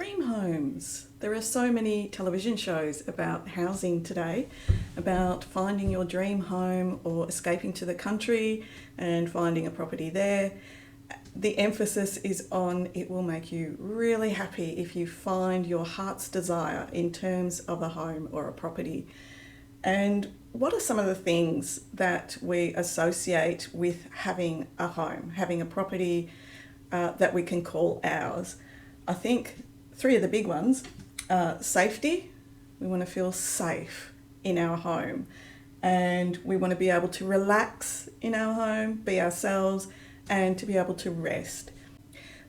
dream homes. There are so many television shows about housing today, about finding your dream home or escaping to the country and finding a property there. The emphasis is on it will make you really happy if you find your heart's desire in terms of a home or a property. And what are some of the things that we associate with having a home, having a property that we can call ours? I think three of the big ones are safety. We want to feel safe in our home, and we want to be able to relax in our home, be ourselves, and to be able to rest.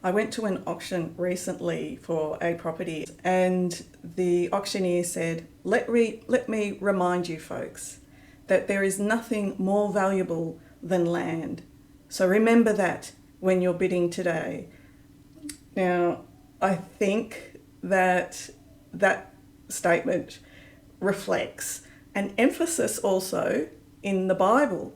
I went to an auction recently for a property, and the auctioneer said, let me remind you folks that there is nothing more valuable than land. So remember that when you're bidding today. Now, I think that statement reflects an emphasis also in the Bible.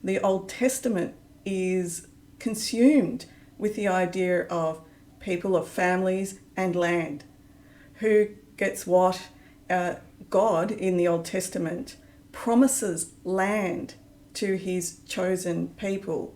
The Old Testament is consumed with the idea of people, of families and land. Who gets what? God in the Old Testament promises land to his chosen people.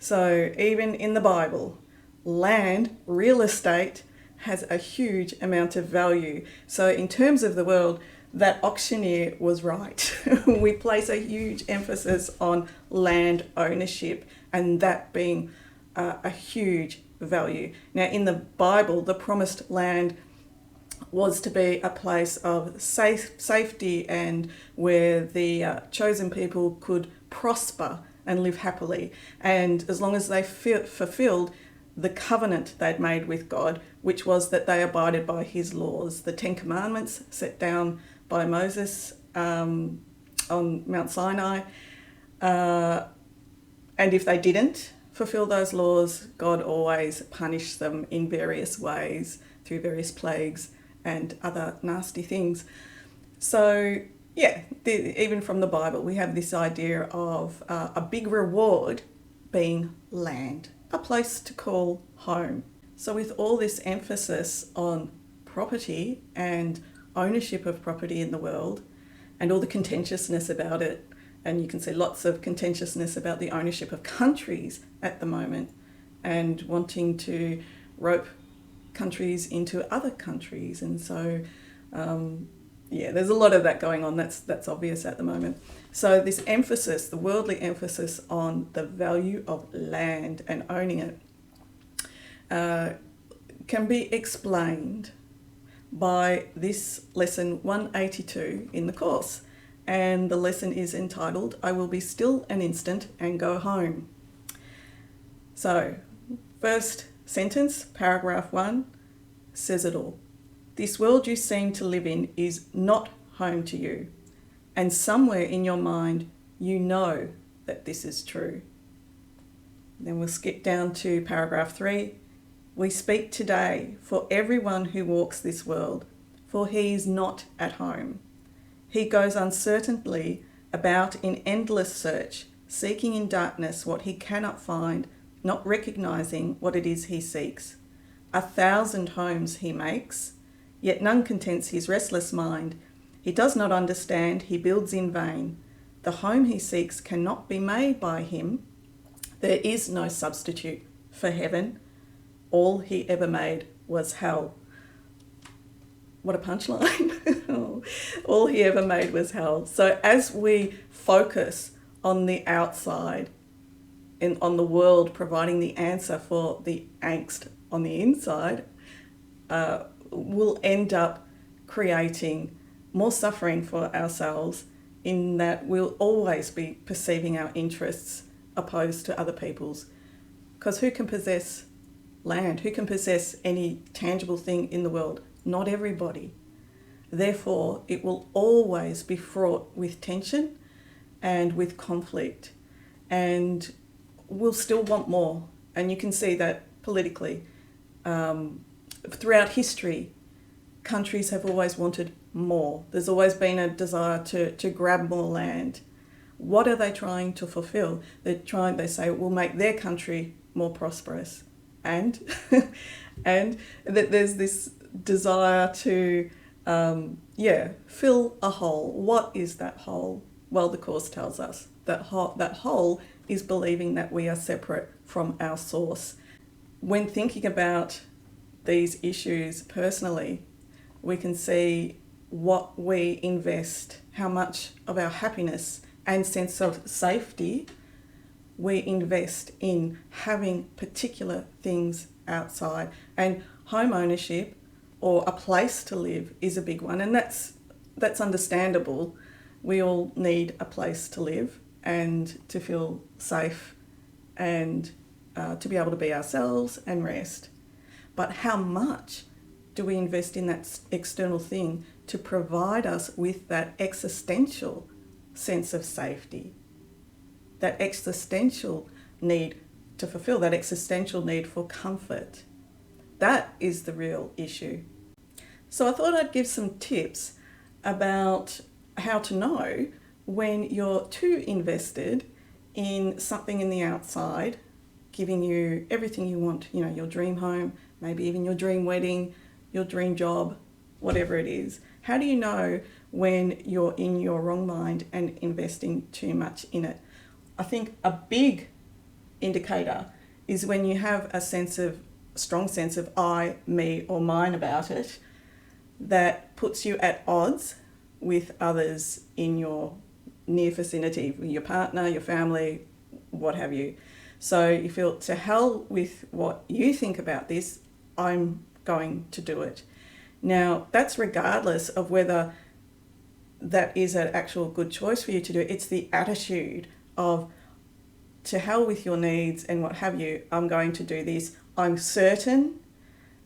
So even in the Bible, land, real estate, has a huge amount of value. So in terms of the world, that auctioneer was right. We place a huge emphasis on land ownership, and that being a huge value. Now in the Bible, the promised land was to be a place of safety and where the chosen people could prosper and live happily. And as long as they fulfilled the covenant they'd made with God, which was that they abided by his laws, the 10 Commandments set down by Moses on Mount Sinai. And if they didn't fulfill those laws, God always punished them in various ways through various plagues and other nasty things. So yeah, even from the Bible, we have this idea of a big reward being land, a place to call home. So with all this emphasis on property and ownership of property in the world and all the contentiousness about it, and you can see lots of contentiousness about the ownership of countries at the moment and wanting to rope countries into other countries. And so there's a lot of that going on. That's obvious at the moment. So this emphasis, the worldly emphasis on the value of land and owning it, can be explained by this lesson 182 in the course. And the lesson is entitled, I Will Be Still an Instant and Go Home. So, first sentence, paragraph 1, says it all. This world you seem to live in is not home to you, and somewhere in your mind you know that this is true. Then we'll skip down to paragraph 3. We speak today for everyone who walks this world, for he is not at home. He goes uncertainly about in endless search, seeking in darkness what he cannot find, not recognizing what it is he seeks. 1,000 homes he makes, yet none contents his restless mind. He does not understand, he builds in vain. The home he seeks cannot be made by him. There is no substitute for heaven. All he ever made was hell. What a punchline. All he ever made was hell. So as we focus on the outside and on the world providing the answer for the angst on the inside, we'll end up creating more suffering for ourselves, in that we'll always be perceiving our interests opposed to other people's. Because who can possess land? Who can possess any tangible thing in the world? Not everybody. Therefore, it will always be fraught with tension and with conflict, and we'll still want more. And you can see that politically. Throughout history, countries have always wanted more. There's always been a desire to grab more land. What are they trying to fulfill? They say it will make their country more prosperous. And that there's this desire to, fill a hole. What is that hole? Well, the Course tells us that that hole is believing that we are separate from our source. When thinking about these issues personally, we can see what we invest, how much of our happiness and sense of safety we invest in having particular things outside. And home ownership or a place to live is a big one, and that's understandable. We all need a place to live and to feel safe and to be able to be ourselves and rest. But how much do we invest in that external thing to provide us with that existential sense of safety, that existential need to fulfill, that existential need for comfort? That is the real issue. So I thought I'd give some tips about how to know when you're too invested in something in the outside, giving you everything you want, your dream home, maybe even your dream wedding, your dream job, whatever it is. How do you know when you're in your wrong mind and investing too much in it? I think a big indicator is when you have a strong sense of I, me, or mine about it, that puts you at odds with others in your near vicinity, your partner, your family, what have you. So you feel, to hell with what you think about this, I'm going to do it. Now, that's regardless of whether that is an actual good choice for you to do. It's the attitude of, to hell with your needs and what have you, I'm going to do this. I'm certain,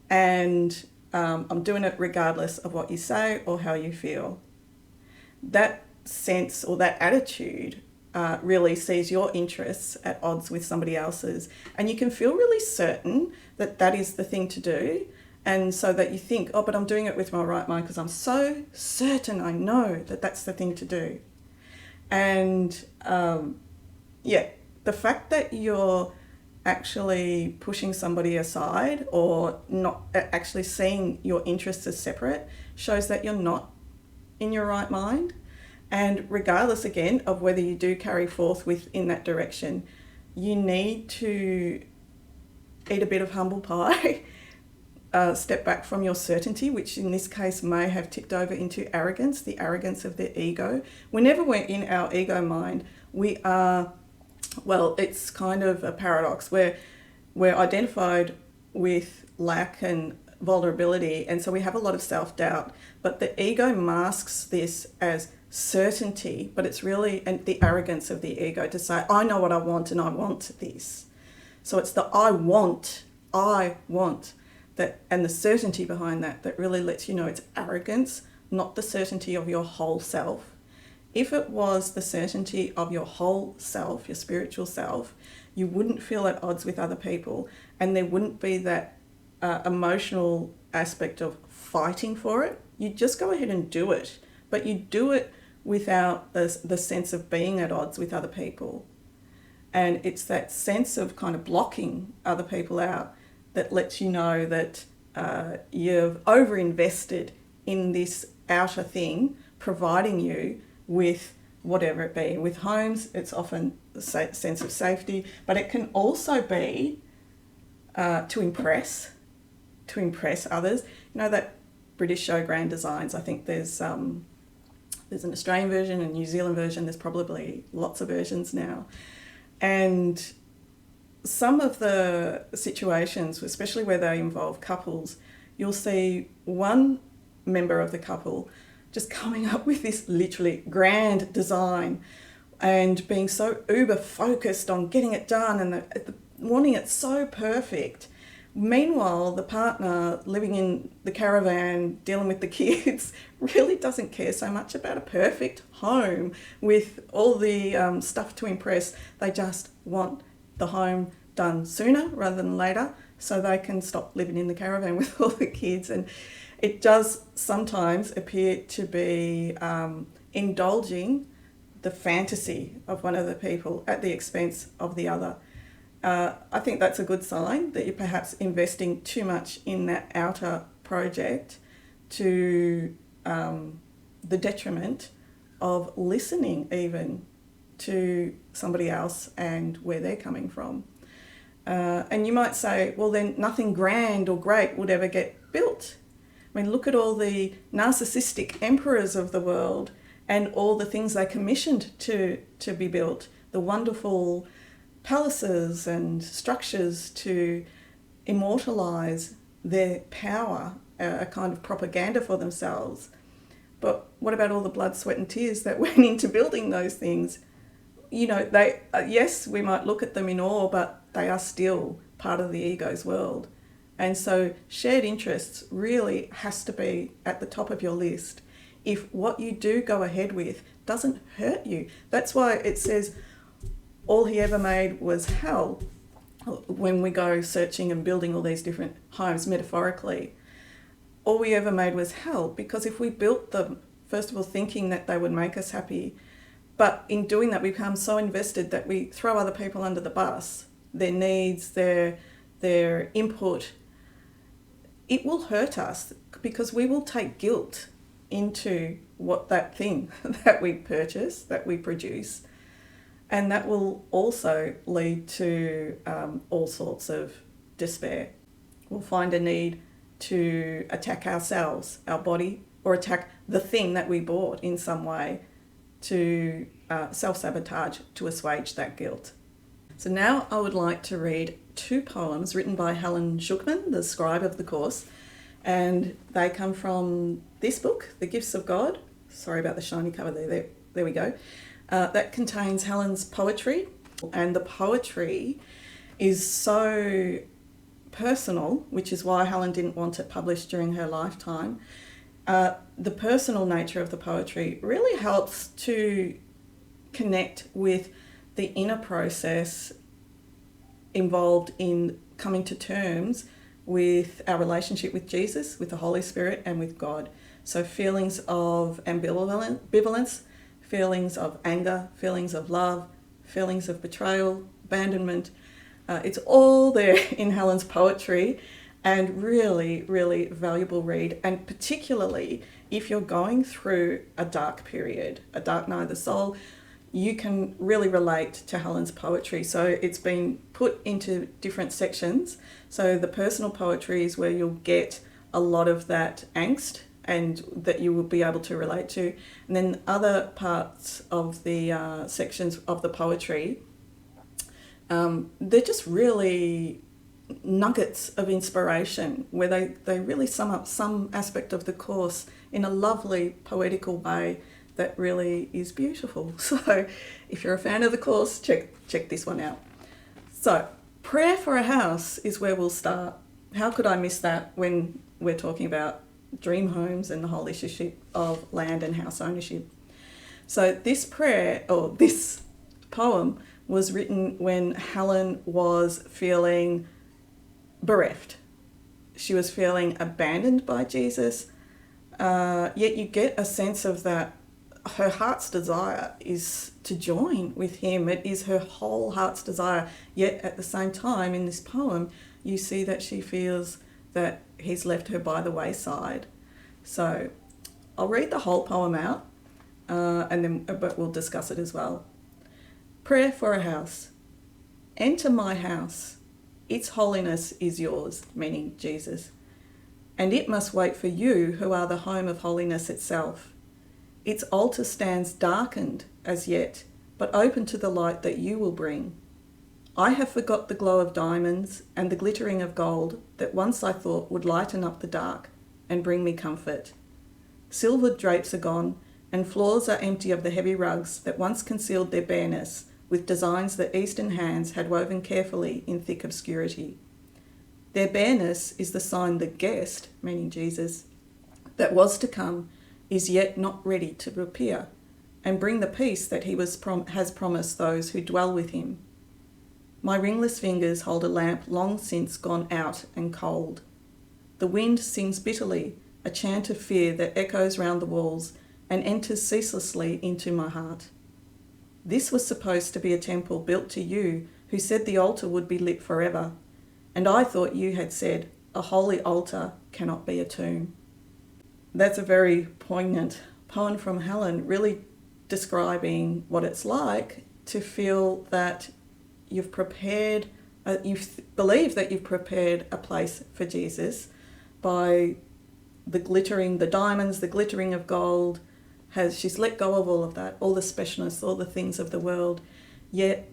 and I'm doing it regardless of what you say or how you feel. That sense or that attitude really sees your interests at odds with somebody else's, and you can feel really certain that that is the thing to do, and so that you think, oh, but I'm doing it with my right mind because I'm so certain I know that that's the thing to do. And the fact that you're actually pushing somebody aside or not actually seeing your interests as separate shows that you're not in your right mind. And regardless, again, of whether you do carry forth within that direction, you need to eat a bit of humble pie, step back from your certainty, which in this case may have tipped over into arrogance, the arrogance of the ego. Whenever we're in our ego mind, we are, it's kind of a paradox where we're identified with lack and vulnerability, and so we have a lot of self-doubt, but the ego masks this as certainty, but it's really the arrogance of the ego to say, I know what I want and I want this. So it's the I want that, and the certainty behind that really lets you know it's arrogance, not the certainty of your whole self. If it was the certainty of your whole self, your spiritual self, you wouldn't feel at odds with other people, and there wouldn't be that emotional aspect of fighting for it. You just go ahead and do it, but you do it without the sense of being at odds with other people. And it's that sense of kind of blocking other people out that lets you know that you've overinvested in this outer thing, providing you with whatever it be. With homes, it's often the sense of safety, but it can also be to impress others. You know that British show Grand Designs? I think there's an Australian version and New Zealand version. There's probably lots of versions now. And some of the situations, especially where they involve couples, you'll see one member of the couple just coming up with this literally grand design and being so uber focused on getting it done and wanting it so perfect. Meanwhile, the partner living in the caravan, dealing with the kids, really doesn't care so much about a perfect home with all the stuff to impress. They just want the home done sooner rather than later so they can stop living in the caravan with all the kids. And it does sometimes appear to be indulging the fantasy of one of the people at the expense of the other. I think that's a good sign that you're perhaps investing too much in that outer project to the detriment of listening even to somebody else and where they're coming from. And you might say, well, then nothing grand or great would ever get built. I mean, look at all the narcissistic emperors of the world and all the things they commissioned to be built, the wonderful palaces and structures to immortalise their power, a kind of propaganda for themselves. But what about all the blood, sweat and tears that went into building those things? You know, they yes, we might look at them in awe, but they are still part of the ego's world. And so shared interests really has to be at the top of your list if what you do go ahead with doesn't hurt you. That's why it says all he ever made was hell when we go searching and building all these different homes metaphorically. All we ever made was hell, because if we built them, first of all, thinking that they would make us happy, but in doing that we become so invested that we throw other people under the bus, their needs, their input, it will hurt us because we will take guilt into what that thing that we purchase, that we produce, and that will also lead to all sorts of despair. We'll find a need to attack ourselves, our body, or attack the thing that we bought in some way to self-sabotage to assuage that guilt. So now I would like to read 2 poems written by Helen Schucman, the scribe of the course, and they come from this book, The Gifts of God. Sorry about the shiny cover there we go. That contains Helen's poetry, and the poetry is so personal, which is why Helen didn't want it published during her lifetime. The personal nature of the poetry really helps to connect with the inner process involved in coming to terms with our relationship with Jesus, with the Holy Spirit, and with God. So feelings of ambivalence, feelings of anger, feelings of love, feelings of betrayal, abandonment. It's all there in Helen's poetry, and really, really valuable read. And particularly if you're going through a dark period, a dark night of the soul, you can really relate to Helen's poetry. So it's been put into different sections. So the personal poetry is where you'll get a lot of that angst and that you will be able to relate to. And then other parts of the sections of the poetry, they're just really nuggets of inspiration where they really sum up some aspect of the course in a lovely poetical way that really is beautiful. So if you're a fan of the course, check this one out. So prayer for a house is where we'll start. How could I miss that when we're talking about dream homes and the whole issue of land and house ownership? So this prayer, or this poem, was written when Helen was feeling bereft. She was feeling abandoned by Jesus, yet you get a sense of that her heart's desire is to join with him. It is her whole heart's desire, yet at the same time in this poem you see that she feels that he's left her by the wayside. So I'll read the whole poem out, but we'll discuss it as well. Prayer for a house. Enter my house. Its holiness is yours, meaning Jesus, and it must wait for you who are the home of holiness itself. Its altar stands darkened as yet, but open to the light that you will bring. I have forgot the glow of diamonds and the glittering of gold that once I thought would lighten up the dark and bring me comfort. Silvered drapes are gone, and floors are empty of the heavy rugs that once concealed their bareness with designs that Eastern hands had woven carefully in thick obscurity. Their bareness is the sign the guest, meaning Jesus, that was to come is yet not ready to appear and bring the peace that he has promised those who dwell with him. My ringless fingers hold a lamp long since gone out and cold. The wind sings bitterly, a chant of fear that echoes round the walls and enters ceaselessly into my heart. This was supposed to be a temple built to you, who said the altar would be lit forever, and I thought you had said, a holy altar cannot be a tomb. That's a very poignant poem from Helen, really describing what it's like to feel that you've prepared, believe that you've prepared a place for Jesus by the glittering, the diamonds, the glittering of gold. She's let go of all of that, all the specialness, all the things of the world, yet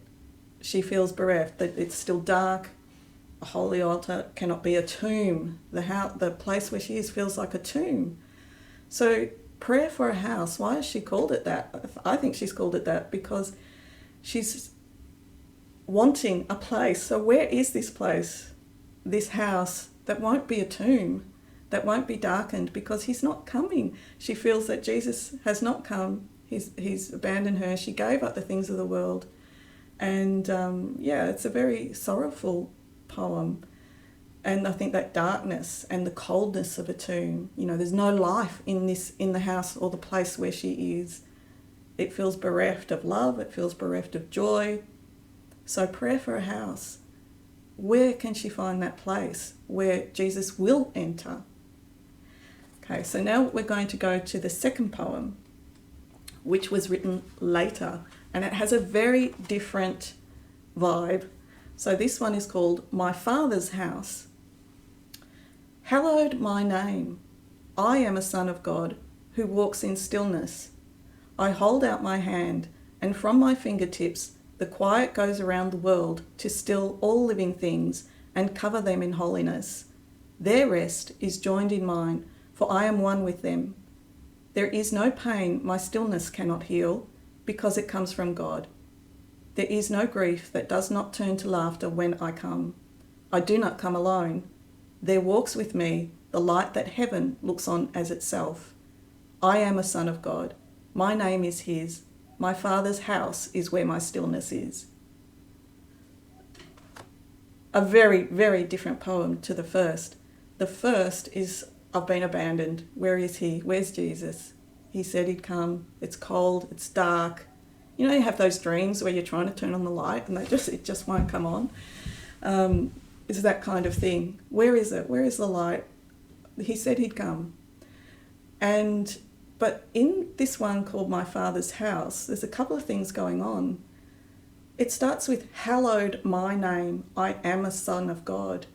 she feels bereft, that it's still dark. A holy altar cannot be a tomb. The place where she is feels like a tomb. So prayer for a house, why has she called it that? I think she's called it that because she's wanting a place. So where is this place, this house that won't be a tomb, that won't be darkened, because he's not coming. She feels that Jesus has not come. He's abandoned her. She gave up the things of the world. And it's a very sorrowful poem. And I think that darkness and the coldness of a tomb, there's no life in the house or the place where she is. It feels bereft of love. It feels bereft of joy. So prayer for a house. Where can she find that place where Jesus will enter? Okay, so now we're going to go to the second poem, which was written later, and it has a very different vibe. So this one is called My Father's House. Hallowed my name. I am a son of God who walks in stillness. I hold out my hand, and from my fingertips the quiet goes around the world to still all living things and cover them in holiness. Their rest is joined in mine, for I am one with them. There is no pain my stillness cannot heal, because it comes from God. There is no grief that does not turn to laughter when I come. I do not come alone. There walks with me the light that heaven looks on as itself. I am a son of God. My name is his. My Father's house is where my stillness is. A very, very different poem to the first. The first is, I've been abandoned. Where is he? Where's Jesus? He said he'd come. It's cold. It's dark. You have those dreams where you're trying to turn on the light and it just won't come on. It's that kind of thing. Where is it? Where is the light? He said he'd come. But in this one called My Father's House, there's a couple of things going on. It starts with, hallowed my name, I am a son of God.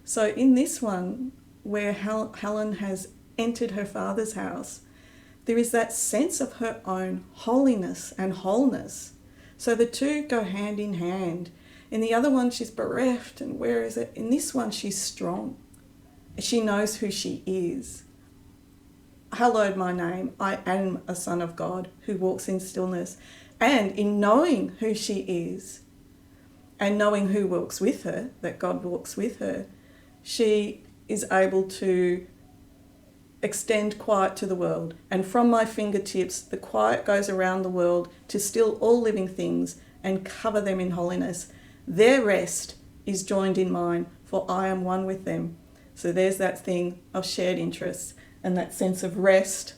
So in this one, where Helen has entered her father's house, there is that sense of her own holiness and wholeness. So the two go hand in hand. In the other one, she's bereft, and where is it? In this one, she's strong. She knows who she is. Hallowed my name, I am a son of God who walks in stillness. And in knowing who she is and knowing who walks with her, that God walks with her, she is able to extend quiet to the world. And from my fingertips, the quiet goes around the world to still all living things and cover them in holiness. Their rest is joined in mine, for I am one with them. So there's that thing of shared interests and that sense of rest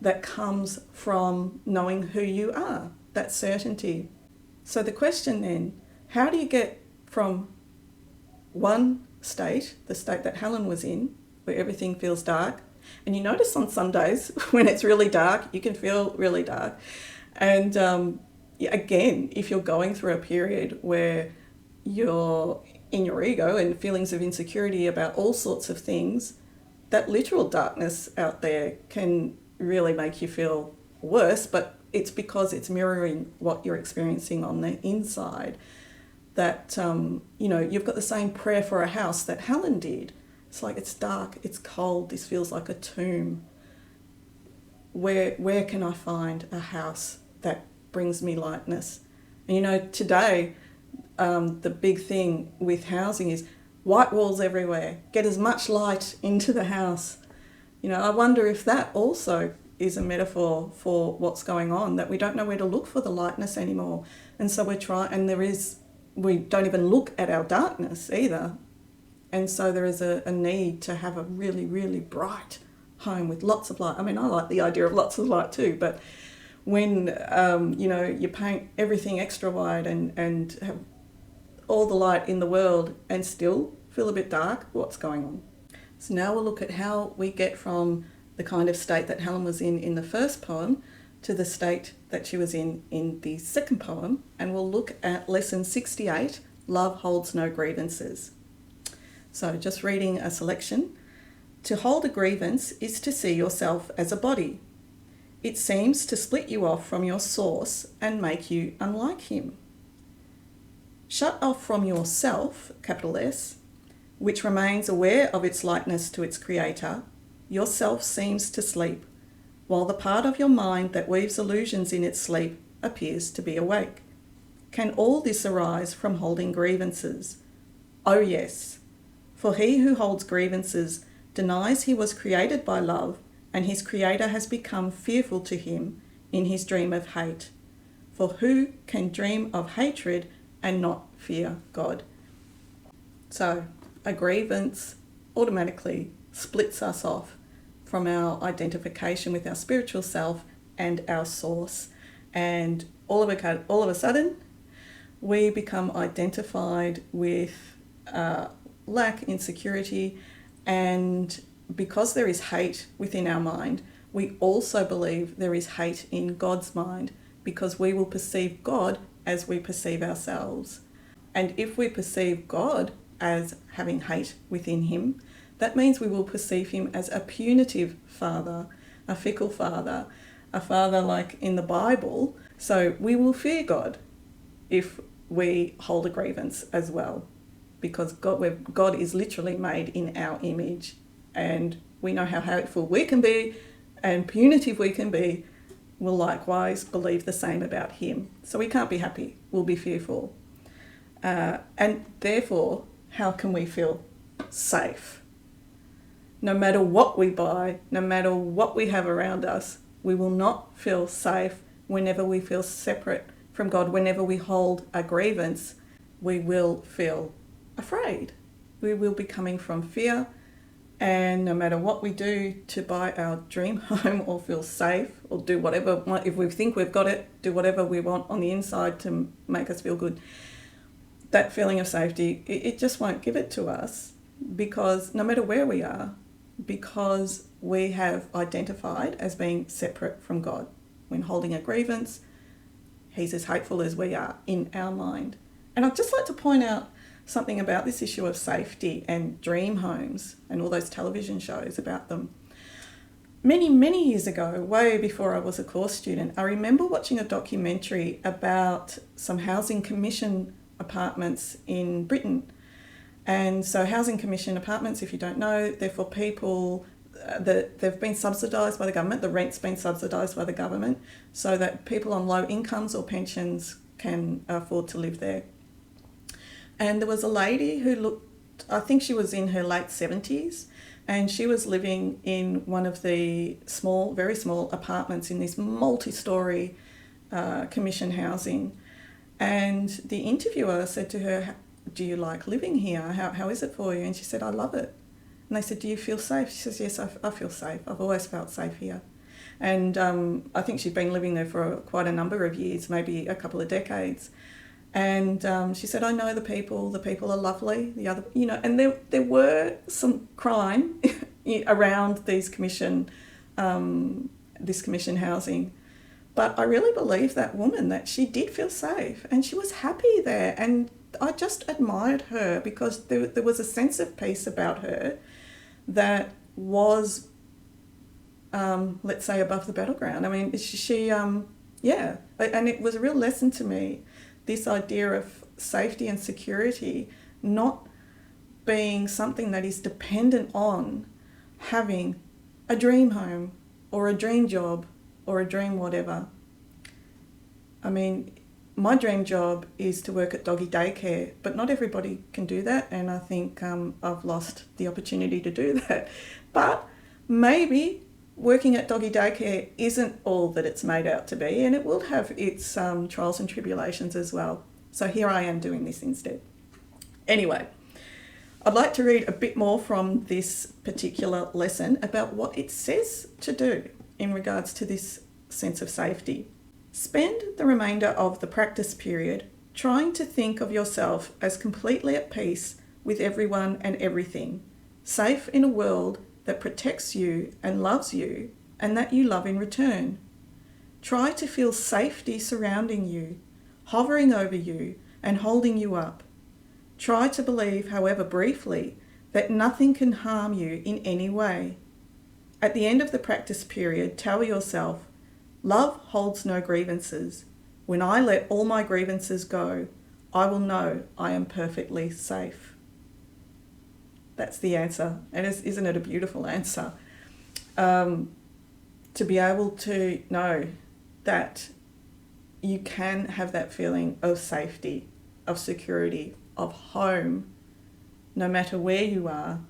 that comes from knowing who you are, that certainty. So the question then, how do you get from one state, the state that Helen was in, where everything feels dark, and you notice on some days when it's really dark, you can feel really dark. And again, if you're going through a period where you're in your ego and feelings of insecurity about all sorts of things, that literal darkness out there can really make you feel worse, but it's because it's mirroring what you're experiencing on the inside. That, you've got the same prayer for a house that Helen did. It's like, it's dark, it's cold, this feels like a tomb. Where can I find a house that brings me lightness? And today, the big thing with housing is white walls everywhere. Get as much light into the house. I wonder if that also is a metaphor for what's going on, that we don't know where to look for the lightness anymore. And so we don't even look at our darkness either. And so there is a need to have a really, really bright home with lots of light. I mean, I like the idea of lots of light too, but when, you paint everything extra wide and have all the light in the world and still feel a bit dark, what's going on? So now we'll look at how we get from the kind of state that Helen was in the first poem to the state that she was in the second poem, and we'll look at lesson 68, Love Holds No Grievances. So just reading a selection. To hold a grievance is to see yourself as a body. It seems to split you off from your source and make you unlike him. Shut off from yourself, capital S, which remains aware of its likeness to its creator, yourself seems to sleep, while the part of your mind that weaves illusions in its sleep appears to be awake. Can all this arise from holding grievances? Oh yes, for he who holds grievances denies he was created by love, and his creator has become fearful to him in his dream of hate. For who can dream of hatred and not fear God? So a grievance automatically splits us off from our identification with our spiritual self and our source. And all of a sudden, we become identified with lack, insecurity, and because there is hate within our mind, we also believe there is hate in God's mind, because we will perceive God as we perceive ourselves. And if we perceive God as having hate within him, that means we will perceive him as a punitive father, a fickle father, a father like in the Bible. So we will fear God if we hold a grievance as well, because God is literally made in our image, and we know how hateful we can be and punitive we can be. We'll likewise believe the same about him. So we can't be happy, we'll be fearful. And therefore, how can we feel safe? No matter what we buy, no matter what we have around us, we will not feel safe whenever we feel separate from God. Whenever we hold a grievance, we will feel afraid. We will be coming from fear, and no matter what we do to buy our dream home or feel safe or do whatever, if we think we've got it, do whatever we want on the inside to make us feel good, that feeling of safety, it just won't give it to us, because no matter where we are, because we have identified as being separate from God. When holding a grievance, he's as hateful as we are in our mind. And I'd just like to point out something about this issue of safety and dream homes and all those television shows about them. Many, many years ago, way before I was a course student, I remember watching a documentary about some housing commission apartments in Britain. And so housing commission apartments, if you don't know, they're for people that they've been subsidised by the government. The rent's been subsidised by the government so that people on low incomes or pensions can afford to live there. And there was a lady who looked, I think she was in her late 70s, and she was living in one of the small, very small apartments in this multi-storey commission housing. And the interviewer said to her, do you like living here? How is it for you? And she said, I love it. And they said, do you feel safe? She says, yes, I feel safe. I've always felt safe here. And I think she'd been living there for quite a number of years, maybe a couple of decades. And she said, I know the people are lovely. And there were some crime around these this commission housing. But I really believe that woman, that she did feel safe and she was happy there. And I just admired her because there was a sense of peace about her that was, let's say, above the battleground. I mean, she and it was a real lesson to me, this idea of safety and security not being something that is dependent on having a dream home or a dream job or a dream whatever. I mean, my dream job is to work at doggy daycare, but not everybody can do that, and I think I've lost the opportunity to do that. But maybe working at doggy daycare isn't all that it's made out to be, and it will have its trials and tribulations as well. So here I am doing this instead. Anyway, I'd like to read a bit more from this particular lesson about what it says to do in regards to this sense of safety. Spend the remainder of the practice period trying to think of yourself as completely at peace with everyone and everything, safe in a world that protects you and loves you and that you love in return. Try to feel safety surrounding you, hovering over you and holding you up. Try to believe, however briefly, that nothing can harm you in any way. At the end of the practice period, tell yourself, love holds no grievances. When I let all my grievances go, I will know I am perfectly safe. That's the answer. And isn't it a beautiful answer? To be able to know that you can have that feeling of safety, of security, of home, no matter where you are,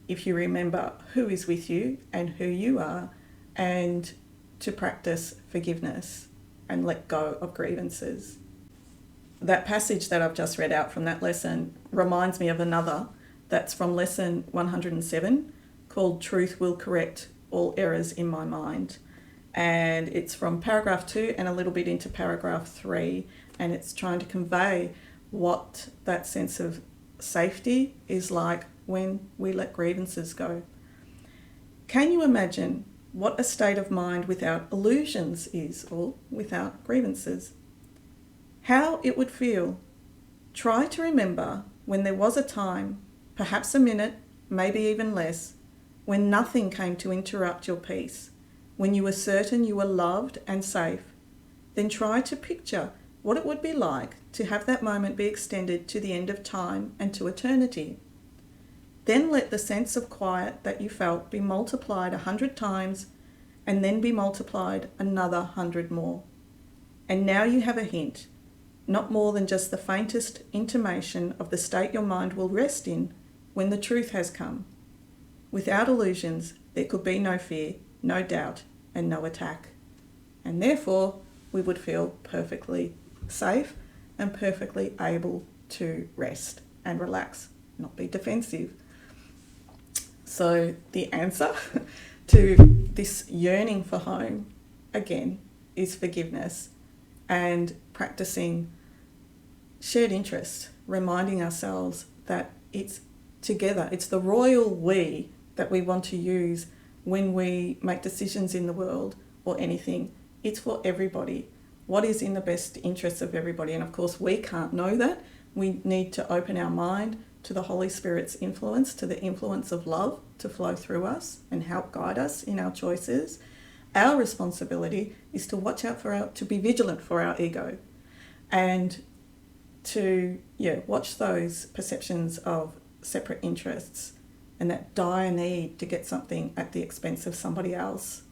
if you remember who is with you and who you are, and to practice forgiveness and let go of grievances. That passage that I've just read out from that lesson reminds me of another that's from lesson 107 called Truth Will Correct All Errors in My Mind. And it's from paragraph 2 and a little bit into paragraph 3, and it's trying to convey what that sense of safety is like when we let grievances go. Can you imagine what a state of mind without illusions is, or without grievances? How it would feel. Try to remember when there was a time, perhaps a minute, maybe even less, when nothing came to interrupt your peace, when you were certain you were loved and safe. Then try to picture what it would be like to have that moment be extended to the end of time and to eternity. Then let the sense of quiet that you felt be multiplied 100 times and then be multiplied another 100 more. And now you have a hint, not more than just the faintest intimation of the state your mind will rest in when the truth has come. Without illusions, there could be no fear, no doubt, and no attack. And therefore, we would feel perfectly safe and perfectly able to rest and relax, not be defensive. So the answer to this yearning for home, again, is forgiveness and practicing shared interest, reminding ourselves that it's together, it's the royal we that we want to use when we make decisions in the world or anything. It's for everybody. What is in the best interests of everybody? And of course, we can't know that. We need to open our mind to the Holy Spirit's influence, to the influence of love to flow through us and help guide us in our choices. Our responsibility is to watch out to be vigilant for our ego and to watch those perceptions of separate interests and that dire need to get something at the expense of somebody else.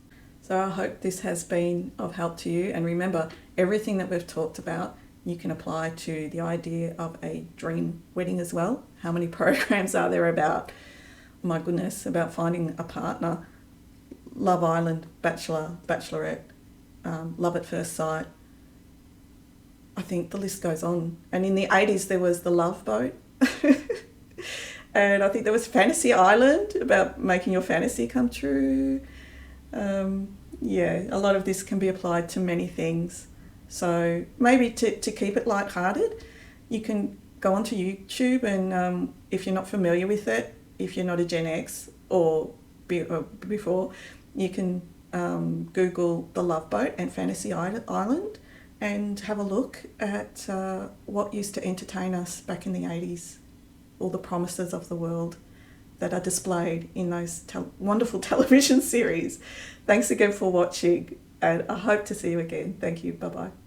So I hope this has been of help to you. And remember, everything that we've talked about, you can apply to the idea of a dream wedding as well. How many programs are there about, my goodness, about finding a partner? Love Island, Bachelor, Bachelorette, Love at First Sight. I think the list goes on. And in the 80s, there was the Love Boat. And I think there was Fantasy Island, about making your fantasy come true. A lot of this can be applied to many things. So maybe to keep it lighthearted, you can go onto YouTube and if you're not familiar with it, if you're not a Gen X or before, you can Google The Love Boat and Fantasy Island and have a look at what used to entertain us back in the 80s, all the promises of the world that are displayed in those wonderful television series. Thanks again for watching, and I hope to see you again. Thank you. Bye-bye.